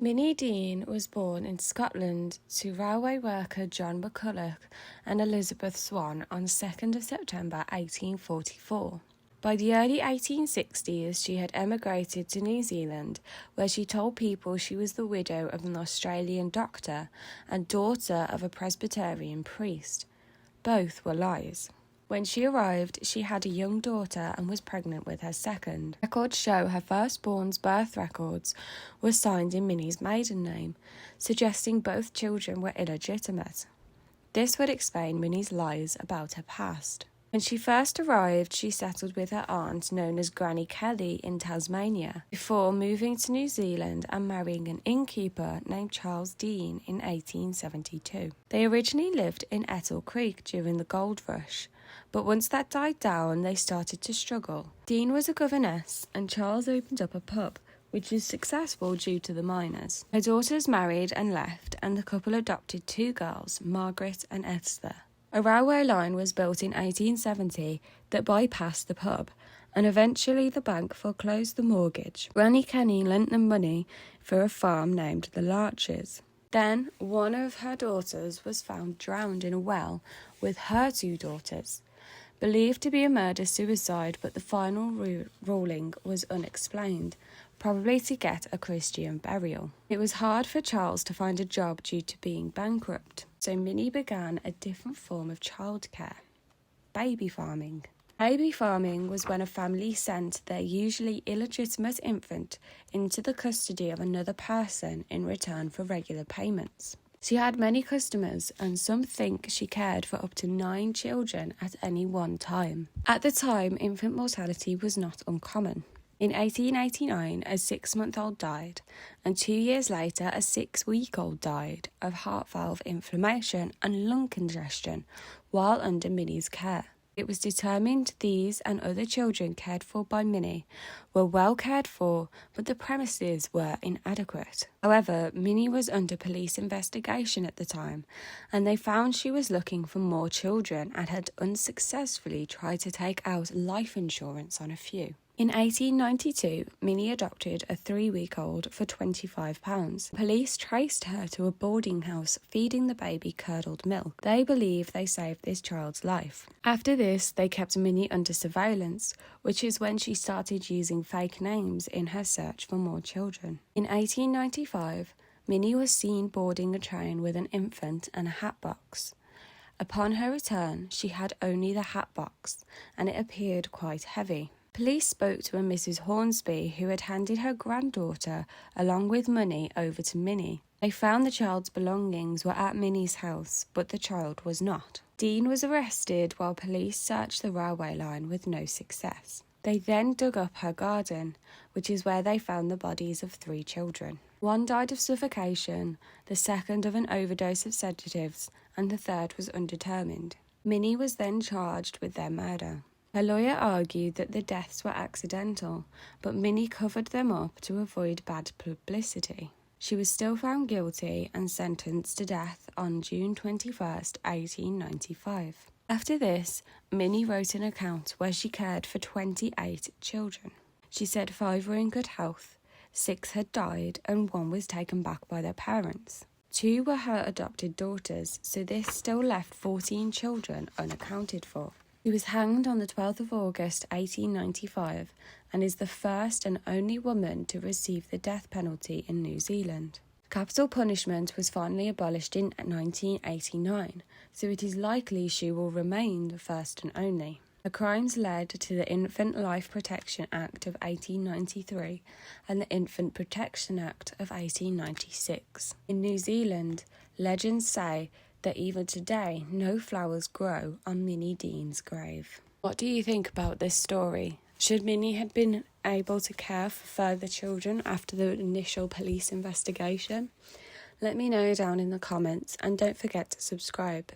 Minnie Dean was born in Scotland to railway worker John McCulloch and Elizabeth Swan on 2nd of September 1844. By the early 1860s, she had emigrated to New Zealand, where she told people she was the widow of an Australian doctor and daughter of a Presbyterian priest. Both were lies. When she arrived, she had a young daughter and was pregnant with her second. Records show her firstborn's birth records were signed in Minnie's maiden name, suggesting both children were illegitimate. This would explain Minnie's lies about her past. When she first arrived, she settled with her aunt, known as Granny Kelly, in Tasmania, before moving to New Zealand and marrying an innkeeper named Charles Dean in 1872. They originally lived in Ettle Creek during the gold rush, but once that died down, they started to struggle. Dean was a governess, and Charles opened up a pub, which was successful due to the miners. Her daughters married and left, and the couple adopted two girls, Margaret and Esther. A railway line was built in 1870 that bypassed the pub, and eventually the bank foreclosed the mortgage. Granny Kenny lent them money for a farm named the Larches. Then, one of her daughters was found drowned in a well with her two daughters, believed to be a murder-suicide, but the final ruling was unexplained, probably to get a Christian burial. It was hard for Charles to find a job due to being bankrupt, so Minnie began a different form of childcare: baby farming. Baby farming was when a family sent their usually illegitimate infant into the custody of another person in return for regular payments. She had many customers, and some think she cared for up to 9 children at any one time. At the time, infant mortality was not uncommon. In 1889, a 6-month-old died, and 2 years later, a 6-week-old died of heart valve inflammation and lung congestion while under Minnie's care. It was determined these and other children cared for by Minnie were well cared for, but the premises were inadequate. However, Minnie was under police investigation at the time, and they found she was looking for more children and had unsuccessfully tried to take out life insurance on a few. In 1892, Minnie adopted a 3-week-old for £25. Police traced her to a boarding house feeding the baby curdled milk. They believe they saved this child's life. After this, they kept Minnie under surveillance, which is when she started using fake names in her search for more children. In 1895, Minnie was seen boarding a train with an infant and a hat box. Upon her return, she had only the hat box, and it appeared quite heavy. Police spoke to a Mrs. Hornsby, who had handed her granddaughter, along with money, over to Minnie. They found the child's belongings were at Minnie's house, but the child was not. Dean was arrested while police searched the railway line with no success. They then dug up her garden, which is where they found the bodies of 3 children. One died of suffocation, the second of an overdose of sedatives, and the third was undetermined. Minnie was then charged with their murder. Her lawyer argued that the deaths were accidental, but Minnie covered them up to avoid bad publicity. She was still found guilty and sentenced to death on June 21st, 1895. After this, Minnie wrote an account where she cared for 28 children. She said 5 were in good health, 6 had died, and 1 was taken back by their parents. 2 were her adopted daughters, so this still left 14 children unaccounted for. She was hanged on the 12th of August 1895 and is the first and only woman to receive the death penalty in New Zealand. Capital punishment was finally abolished in 1989, so it is likely she will remain the first and only. Her crimes led to the Infant Life Protection Act of 1893 and the Infant Protection Act of 1896. In New Zealand, legends say that even today, no flowers grow on Minnie Dean's grave. What do you think about this story? Should Minnie have been able to care for further children after the initial police investigation? Let me know down in the comments, and don't forget to subscribe.